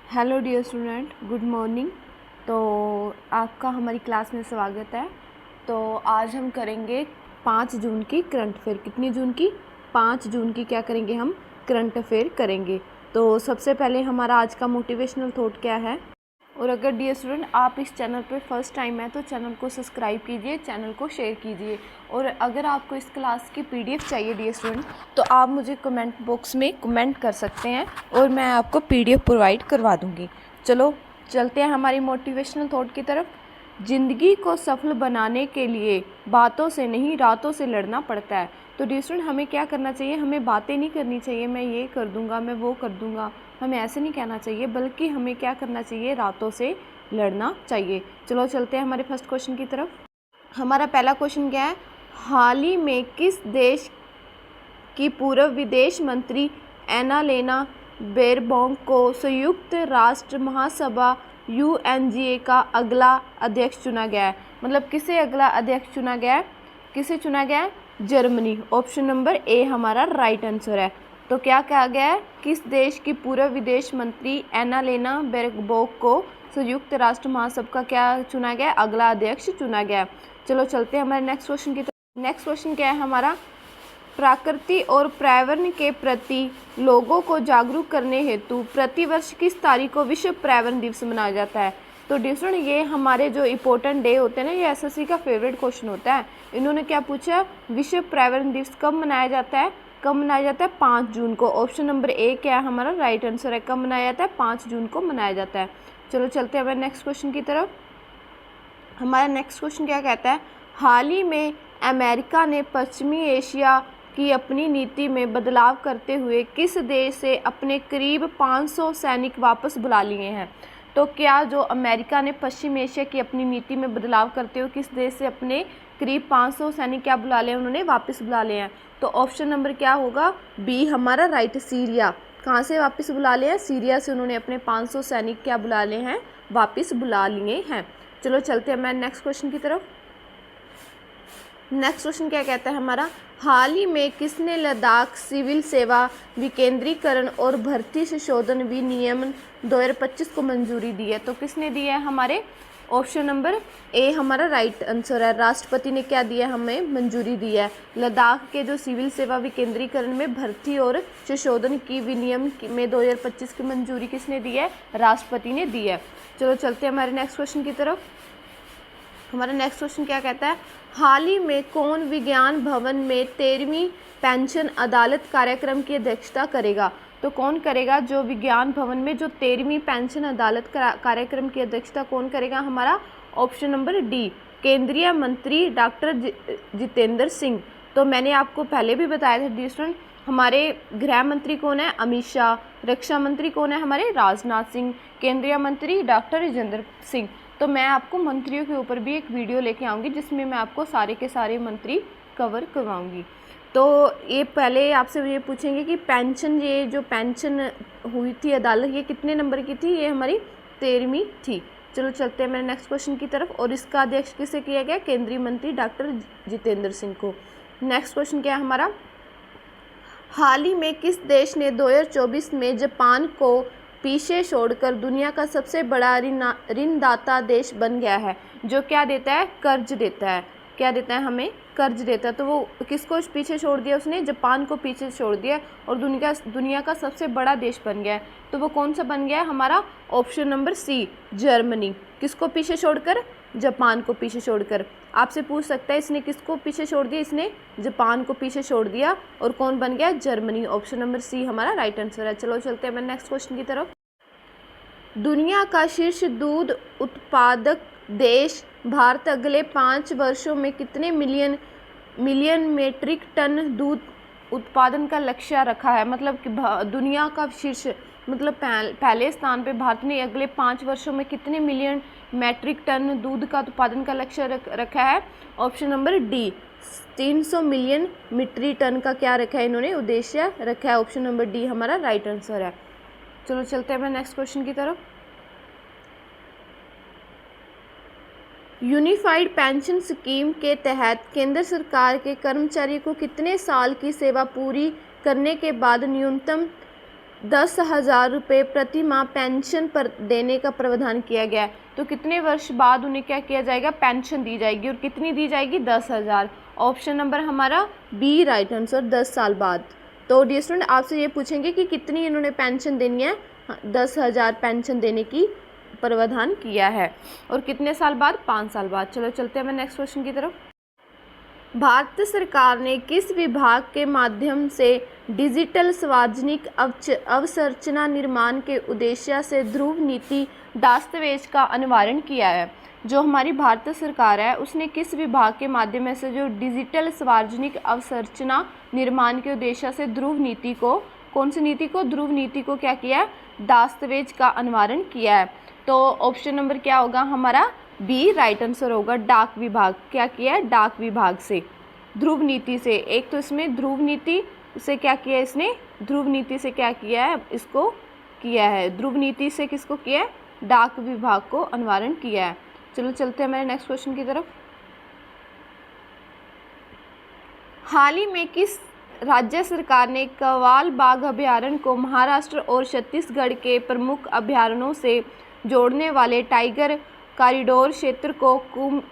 Hello dear student, good morning. तो आपका हमारी क्लास में स्वागत है। तो आज हम करेंगे 5 जून की करंट अफेयर। कितनी जून की? 5 जून की क्या करेंगे हम? करंट अफेयर करेंगे। तो सबसे पहले हमारा आज का मोटिवेशनल थॉट क्या है। और अगर डियर स्टूडेंट आप इस चैनल पर फर्स्ट टाइम है तो चैनल को सब्सक्राइब कीजिए, चैनल को शेयर कीजिए। और अगर आपको इस क्लास की पीडीएफ चाहिए डियर स्टूडेंट तो आप मुझे कमेंट बॉक्स में कमेंट कर सकते हैं और मैं आपको पीडीएफ प्रोवाइड करवा दूंगी। चलो चलते हैं हमारी मोटिवेशनल थॉट की तरफ। ज़िंदगी को सफल बनाने के लिए बातों से नहीं रातों से लड़ना पड़ता है। तो डियर स्टूडेंट हमें क्या करना चाहिए? हमें बातें नहीं करनी चाहिए, मैं ये कर दूंगा, मैं वो कर दूंगा, हमें ऐसे नहीं कहना चाहिए, बल्कि हमें क्या करना चाहिए? रातों से लड़ना चाहिए। चलो चलते हैं हमारे फर्स्ट क्वेश्चन की तरफ। हमारा पहला क्वेश्चन क्या है? हाल ही में किस देश की पूर्व विदेश मंत्री एनालेना बेरबॉक को संयुक्त राष्ट्र महासभा UNGA का अगला अध्यक्ष चुना गया है? मतलब किसे अगला अध्यक्ष चुना गया है? किसे चुना गया है? जर्मनी। ऑप्शन नंबर ए हमारा राइट आंसर है। तो क्या कहा गया है? किस देश की पूर्व विदेश मंत्री एनालेना बेरबॉक को संयुक्त राष्ट्र महासभा का क्या चुना गया? अगला अध्यक्ष चुना गया। चलो चलते हैं हमारे नेक्स्ट क्वेश्चन की तरफ। नेक्स्ट क्वेश्चन क्या है हमारा? प्रकृति और पर्यावरण के प्रति लोगों को जागरूक करने हेतु प्रतिवर्ष किस तारीख को विश्व पर्यावरण दिवस मनाया जाता है? तो डिस्टूडेंट ये हमारे जो इम्पोर्टेंट डे होते हैं ना, ये SSC का फेवरेट क्वेश्चन होता है। इन्होंने क्या पूछा? विश्व पर्यावरण दिवस कब मनाया जाता है? कब मनाया जाता है? 5 जून को। ऑप्शन नंबर ए क्या है हमारा? राइट आंसर है। कब मनाया जाता है? 5 जून को मनाया जाता है। चलो चलते हैं हमारे नेक्स्ट क्वेश्चन की तरफ। हमारा नेक्स्ट क्वेश्चन क्या कहता है? हाल ही में अमेरिका ने पश्चिमी एशिया की अपनी नीति में बदलाव करते हुए किस देश से अपने करीब 500 सैनिक वापस बुला लिए हैं? तो क्या जो अमेरिका ने पश्चिम एशिया की अपनी नीति में बदलाव करते हुए किस देश से अपने करीब 500 सैनिक क्या बुला लिए? उन्होंने वापस बुला लिए हैं। तो ऑप्शन नंबर क्या होगा? बी हमारा राइट, सीरिया। कहाँ से वापस बुला लिए हैं? सीरिया से उन्होंने अपने 500 सैनिक क्या बुला लिए हैं? वापस बुला लिए हैं। चलो चलते हैं मैं नेक्स्ट क्वेश्चन की तरफ। नेक्स्ट क्वेश्चन क्या कहता है हमारा? हाल ही में किसने लद्दाख सिविल सेवा विकेंद्रीकरण और भर्ती संशोधन विनियमन 2025 को मंजूरी दी है? तो किसने दी है हमारे? ऑप्शन नंबर ए हमारा राइट आंसर है। राष्ट्रपति ने क्या दिया? हमें मंजूरी दी है। लद्दाख के जो सिविल सेवा विकेंद्रीकरण में भर्ती और संशोधन की विनियम में 2025 की मंजूरी किसने दी है? राष्ट्रपति ने दी है। चलो चलते हैं हमारे नेक्स्ट क्वेश्चन की तरफ। हमारा नेक्स्ट क्वेश्चन क्या कहता है? हाल ही में कौन विज्ञान भवन में 13वीं पेंशन अदालत कार्यक्रम की अध्यक्षता करेगा? तो कौन करेगा? जो विज्ञान भवन में जो 13वीं पेंशन अदालत कार्यक्रम की अध्यक्षता कौन करेगा हमारा? ऑप्शन नंबर डी, केंद्रीय मंत्री डॉक्टर जितेंद्र सिंह। तो मैंने आपको पहले भी बताया था डियर स्टूडेंट, हमारे गृह मंत्री कौन है? अमित शाह। रक्षा मंत्री कौन है हमारे? राजनाथ सिंह। केंद्रीय मंत्री डॉक्टर जितेंद्र सिंह। तो मैं आपको मंत्रियों के ऊपर भी एक वीडियो लेके आऊँगी जिसमें मैं आपको सारे के सारे मंत्री कवर करवाऊँगी। तो ये पहले आपसे ये पूछेंगे कि पेंशन, ये जो पेंशन हुई थी अदालत, ये कितने नंबर की थी? ये हमारी 13वीं थी। चलो चलते हैं मेरे नेक्स्ट क्वेश्चन की तरफ। और इसका अध्यक्ष किसे किया गया? केंद्रीय मंत्री डॉक्टर जितेंद्र सिंह को। नेक्स्ट क्वेश्चन क्या है हमारा? हाल ही में किस देश ने 2024 में जापान को पीछे छोड़कर दुनिया का सबसे बड़ा ऋणदाता देश बन गया है? जो क्या देता है? कर्ज देता है। क्या देता है? हमें कर्ज देता है। तो वो किसको पीछे छोड़ दिया उसने? जापान को पीछे छोड़ दिया और दुनिया का सबसे बड़ा देश बन गया है। तो वो कौन सा बन गया है हमारा? Option number C, Germany. किसको पीछे छोड़कर? जापान को पीछे छोड़कर। आपसे पूछ सकता है इसने किसको पीछे छोड़ दिया? इसने जापान को पीछे छोड़ दिया और कौन बन गया? जर्मनी। ऑप्शन नंबर सी हमारा राइट आंसर है। चलो चलते हैं नेक्स्ट क्वेश्चन की तरफ। दुनिया का शीर्ष दूध उत्पादक देश भारत अगले 5 वर्षों में कितने मिलियन मीट्रिक टन दूध उत्पादन का लक्ष्य रखा है? मतलब कि दुनिया का शीर्ष मतलब पहले स्थान पे भारत ने अगले 5 वर्षों में कितने मिलियन मैट्रिक टन दूध का उत्पादन का लक्ष्य रखा है? Option number D, 300 million metric ton का क्या रखा है इन्होंने? उद्देश्य रखा है। ऑप्शन नंबर डी हमारा राइट आंसर है। चलो चलते हैं नेक्स्ट क्वेश्चन की तरफ। यूनिफाइड पेंशन स्कीम के तहत केंद्र सरकार के कर्मचारी को कितने साल की सेवा पूरी करने के बाद न्यूनतम 10,000 रुपये प्रति माह पेंशन पर देने का प्रावधान किया गया है। तो कितने वर्ष बाद उन्हें क्या किया जाएगा, पेंशन दी जाएगी, और कितनी दी जाएगी, 10,000। ऑप्शन नंबर हमारा बी राइट आंसर, 10 साल बाद। तो डियर स्टूडेंट, आपसे ये पूछेंगे कि कितनी इन्होंने पेंशन देनी है, 10,000 पेंशन देने की प्रावधान किया है, और कितने साल बाद, 5 साल बाद। चलो चलते हैं मैं नेक्स्ट क्वेश्चन की तरफ। भारत सरकार ने किस विभाग के माध्यम से डिजिटल सार्वजनिक अवसंरचना निर्माण के उद्देश्य से ध्रुव नीति दस्तावेज का अनावरण किया है? जो हमारी भारत सरकार है उसने किस विभाग के माध्यम से जो डिजिटल सार्वजनिक अवसंरचना निर्माण के उद्देश्य से ध्रुव नीति को, कौन सी नीति को, ध्रुव नीति को क्या किया है, दस्तावेज का अनावरण किया है? तो ऑप्शन नंबर क्या होगा हमारा, बी राइट आंसर होगा। डाक विभाग, क्या किया है, डाक विभाग से ध्रुव नीति से। एक तो इसमें ध्रुव नीति से क्या किया है, इसने ध्रुव नीति से क्या किया है, इसको किया है, ध्रुव नीति से किसको किया है, डाक विभाग को अनावरण किया है। चलो चलते हैं मेरे नेक्स्ट क्वेश्चन की तरफ। हाल ही में किस राज्य सरकार ने कव्वाल बाघ अभयारण्य को महाराष्ट्र और छत्तीसगढ़ के प्रमुख अभयारण्यों से जोड़ने वाले टाइगर कॉरिडोर क्षेत्र को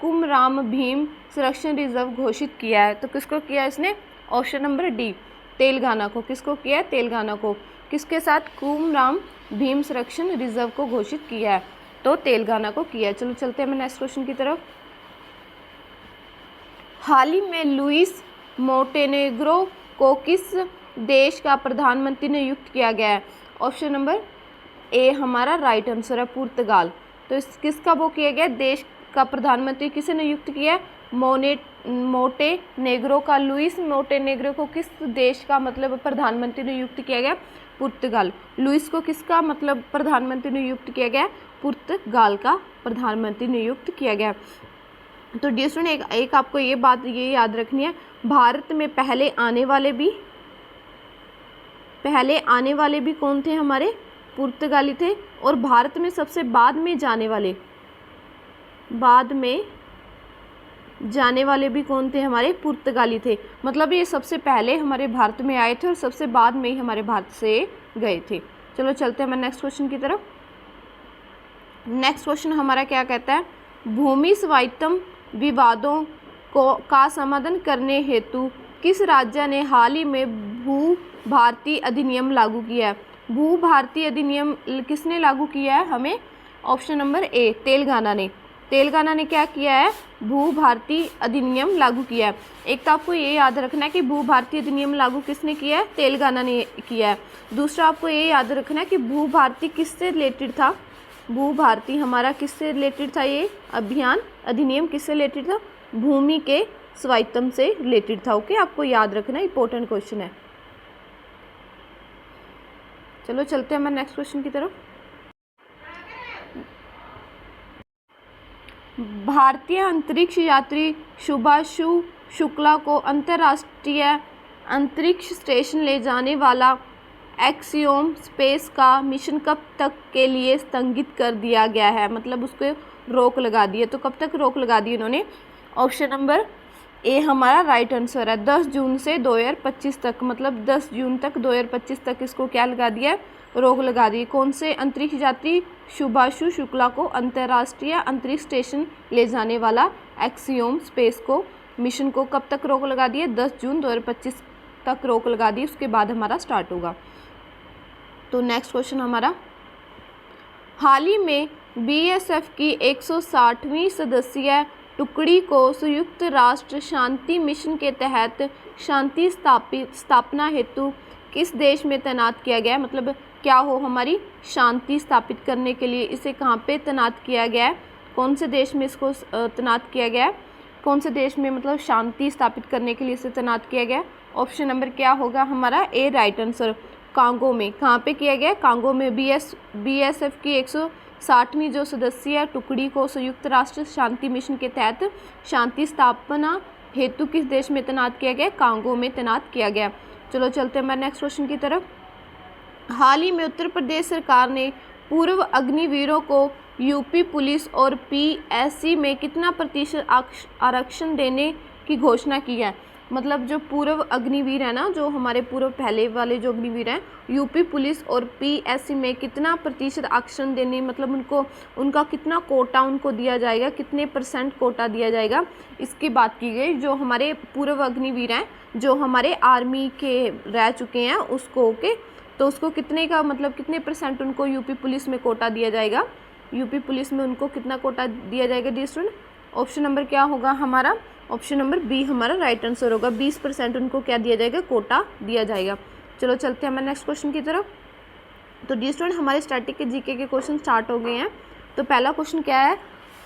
कुमराम भीम संरक्षण रिजर्व घोषित किया है? तो किसको किया इसने, ऑप्शन नंबर डी, तेलंगाना को। किसको किया है, तेलंगाना को। किसके साथ, कुमराम भीम संरक्षण रिजर्व को घोषित किया है, तो तेलंगाना को किया है। चलो चलते हैं मैं नेक्स्ट क्वेश्चन की तरफ। हाल ही में लुइस मोंटेनेग्रो को किस देश का प्रधानमंत्री नियुक्त किया गया है? ऑप्शन नंबर ए हमारा राइट आंसर है, पुर्तगाल। तो इस किसका वो किया गया, देश का प्रधानमंत्री किसे नियुक्त किया है, मोंटेनेग्रो का। लुइस मोंटेनेग्रो को किस देश का मतलब प्रधानमंत्री नियुक्त किया गया, पुर्तगाल। लुइस को किसका मतलब प्रधानमंत्री नियुक्त किया गया, पुर्तगाल का प्रधानमंत्री नियुक्त किया गया। तो डियर स्टूडेंट, एक आपको ये बात ये याद रखनी है, भारत में पहले आने वाले भी कौन थे, हमारे पुर्तगाली थे, और भारत में सबसे बाद में जाने वाले भी कौन थे, हमारे पुर्तगाली थे। मतलब ये सबसे पहले हमारे भारत में आए थे और सबसे बाद में ही हमारे भारत से गए थे। चलो चलते हैं मैं नेक्स्ट क्वेश्चन की तरफ। नेक्स्ट क्वेश्चन हमारा क्या कहता है, भूमि स्वायत्तम विवादों का समाधान करने हेतु किस राज्य ने हाल ही में भू भारती अधिनियम लागू किया है? भू भारती अधिनियम किसने लागू किया है हमें, ऑप्शन नंबर ए, तेलंगाना ने। तेलंगाना ने क्या किया है, भू भारती अधिनियम लागू किया है। एक तो आपको ये याद रखना है कि भू भारती अधिनियम लागू किसने किया है, तेलंगाना ने किया है। दूसरा आपको ये याद रखना है कि भू भारती किससे रिलेटेड था, भू भारती हमारा किससे रिलेटेड था, ये अभियान अधिनियम किससे रिलेटेड था, भूमि के स्वायत्तम से रिलेटेड था। ओके, आपको याद रखना, इंपॉर्टेंट क्वेश्चन है। चलो चलते हैं मैं नेक्स्ट क्वेश्चन की तरफ। भारतीय अंतरिक्ष यात्री शुभांशु शुक्ला को अंतर्राष्ट्रीय अंतरिक्ष स्टेशन ले जाने वाला एक्सियोम स्पेस का मिशन कब तक के लिए स्थगित कर दिया गया है? मतलब उसको रोक लगा दी है। तो कब तक रोक लगा दी उन्होंने, ऑप्शन नंबर ए हमारा राइट आंसर है, 10 जून से 2025 तक। मतलब 10 जून तक 2025 तक इसको क्या लगा दिया है, रोक लगा दी। कौन से अंतरिक्ष यात्री शुभांशु शुक्ला को अंतर्राष्ट्रीय अंतरिक्ष स्टेशन ले जाने वाला एक्सियोम स्पेस को मिशन को कब तक रोक लगा दी है, 10 जून 2025 तक रोक लगा दी, उसके बाद हमारा स्टार्ट होगा। तो नेक्स्ट क्वेश्चन हमारा, हाल ही में बीएसएफ की 160वीं सदस्यीय टुकड़ी को संयुक्त राष्ट्र शांति मिशन के तहत शांति स्थापना हेतु किस देश में तैनात किया गया है? मतलब क्या हो, हमारी शांति स्थापित करने के लिए इसे कहाँ पे तैनात किया गया है, कौन से देश में इसको तैनात किया गया है, कौन से देश में मतलब शांति स्थापित करने के लिए इसे तैनात किया गया है? ऑप्शन नंबर क्या होगा हमारा ए राइट आंसर, कांगो में। कहाँ पे किया गया है, कांगो में। बीएसएफ की 160वीं जो सदस्यीय टुकड़ी को संयुक्त राष्ट्र शांति मिशन के तहत शांति स्थापना हेतु किस देश में तैनात किया गया, कांगो में तैनात किया गया। चलो चलते हैं मैं नेक्स्ट क्वेश्चन की तरफ। हाल ही में उत्तर प्रदेश सरकार ने पूर्व अग्निवीरों को यूपी पुलिस और पीएससी में कितना प्रतिशत आरक्षण देने की घोषणा की है? मतलब जो पूर्व अग्निवीर है ना, जो हमारे पूर्व पहले वाले जो अग्निवीर हैं, यूपी पुलिस और पीएससी में कितना प्रतिशत आरक्षण देने, मतलब उनको उनका कितना कोटा उनको दिया जाएगा, कितने % कोटा दिया जाएगा, इसकी बात की गई। जो हमारे पूर्व अग्निवीर हैं, जो हमारे आर्मी के रह चुके हैं उसको, ओके, तो उसको कितने का, मतलब कितने % उनको यूपी पुलिस में कोटा दिया जाएगा, यूपी पुलिस में उनको कितना कोटा दिया जाएगा डियर स्टूडेंट। ऑप्शन नंबर क्या होगा हमारा, ऑप्शन नंबर बी हमारा राइट आंसर होगा। 20% उनको क्या दिया जाएगा, कोटा दिया जाएगा। चलो चलते हैं हमारे नेक्स्ट क्वेश्चन की तरफ। तो डियर स्टूडेंट हमारे स्टैटिक के जीके के क्वेश्चन स्टार्ट हो गए हैं। तो पहला क्वेश्चन क्या है,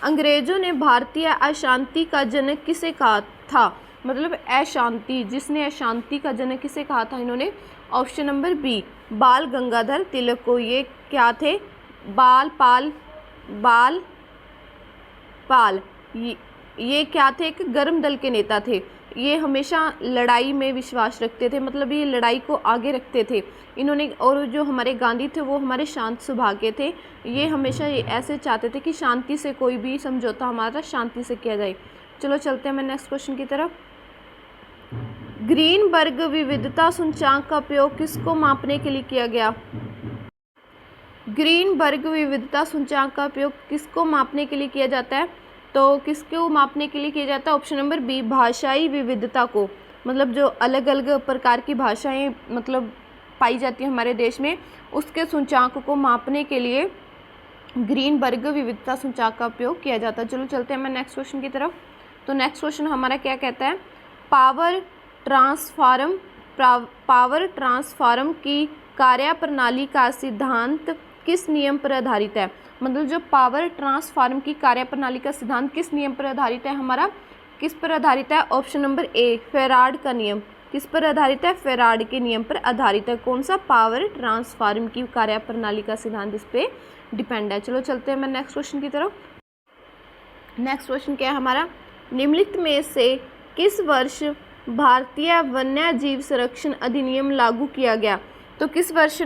अंग्रेजों ने भारतीय अशांति का जनक किसे कहा था, मतलब अशांति, जिसने अशांति का जनक किसे कहा था इन्होंने। ऑप्शन नंबर बी बाल गंगाधर तिलक को। ये क्या थे, बाल पाल, ये क्या थे, एक गर्म दल के नेता थे। ये हमेशा लड़ाई में विश्वास रखते थे, मतलब ये लड़ाई को आगे रखते थे इन्होंने। और जो हमारे गांधी थे वो हमारे शांत स्वभाव के थे। ये हमेशा ये ऐसे चाहते थे कि शांति से कोई भी समझौता हमारा शांति से किया जाए। चलो चलते हैं मैं नेक्स्ट क्वेश्चन की तरफ। ग्रीनबर्ग विविधता सूचकांक का उपयोग किसको मापने के लिए किया गया। ग्रीनबर्ग विविधता सूचकांक का उपयोग किसको मापने के लिए किया जाता है, तो किसको मापने के लिए किया जाता है। ऑप्शन नंबर बी भाषाई विविधता को, मतलब जो अलग अलग प्रकार की भाषाएं मतलब पाई जाती है हमारे देश में, उसके सूचकांक को मापने के लिए ग्रीनबर्ग विविधता सूचकांक का उपयोग किया जाता है। चलो चलते हैं मैं नेक्स्ट क्वेश्चन की तरफ। तो नेक्स्ट क्वेश्चन हमारा क्या कहता है, पावर ट्रांसफार्म की कार्यप्रणाली का सिद्धांत किस नियम पर आधारित है। मतलब जो पावर ट्रांसफार्म की कार्यप्रणाली का सिद्धांत किस नियम पर आधारित है हमारा, किस पर आधारित है। ऑप्शन नंबर ए फेराड का नियम। किस पर आधारित है, फेराड के नियम पर आधारित है। कौन सा, पावर ट्रांसफार्म की कार्यप्रणाली का सिद्धांत इस पे डिपेंड है। चलो चलते हैं मैं नेक्स्ट क्वेश्चन की तरफ। नेक्स्ट क्वेश्चन क्या है हमारा, निम्नलिखित में से किस वर्ष भारतीय वन्य जीव संरक्षण अधिनियम लागू किया गया। तो किस वर्ष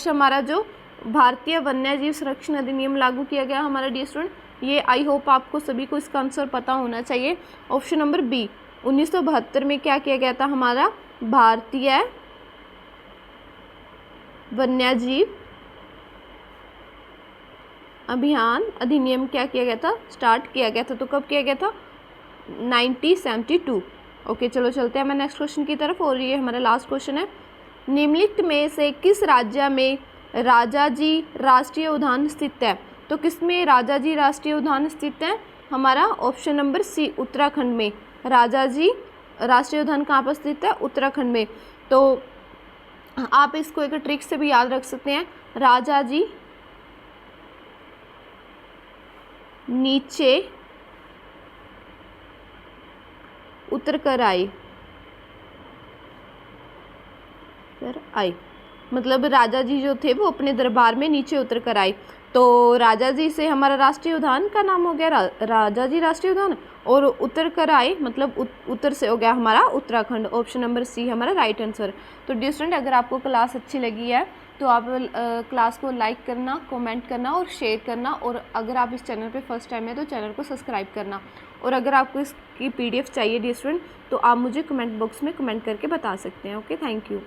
हमारा जो भारतीय वन्य जीव संरक्षण अधिनियम लागू किया गया हमारा डियर स्टूडेंट। ये आई होप आपको सभी को इसका आंसर पता होना चाहिए। ऑप्शन नंबर बी 1972 में क्या किया गया था हमारा, भारतीय वन्य जीव अभियान अधिनियम क्या किया गया था, स्टार्ट किया गया था। तो कब किया गया था, 1972। ओके चलो चलते हैं मैं नेक्स्ट क्वेश्चन की तरफ। और ये हमारा लास्ट क्वेश्चन है, निम्नलिखित में से किस राज्य में राजाजी राष्ट्रीय उद्यान स्थित है। तो किस में राजाजी राष्ट्रीय उद्यान स्थित है हमारा। ऑप्शन नंबर सी उत्तराखंड में। राजाजी राष्ट्रीय उद्यान कहाँ पर स्थित है, उत्तराखंड में। तो आप इसको एक ट्रिक से भी याद रख सकते हैं, राजाजी नीचे उतर कर आई, मतलब राजा जी जो थे वो अपने दरबार में नीचे उतर कर आए। तो राजा जी से हमारा राष्ट्रीय उद्यान का नाम हो गया राजा जी राष्ट्रीय उद्यान, और उतर कर आए मतलब उत्तर से हो गया हमारा उत्तराखंड। ऑप्शन नंबर सी हमारा राइट आंसर। तो डियर स्टूडेंट अगर आपको क्लास अच्छी लगी है तो आप क्लास को लाइक करना, कमेंट करना और शेयर करना। और अगर आप इस चैनल पे फर्स्ट टाइम है तो चैनल को सब्सक्राइब करना। और अगर आपको इसकी PDF चाहिए डियर स्टूडेंट तो आप मुझे कमेंट बॉक्स में कमेंट करके बता सकते हैं। Okay, thank you.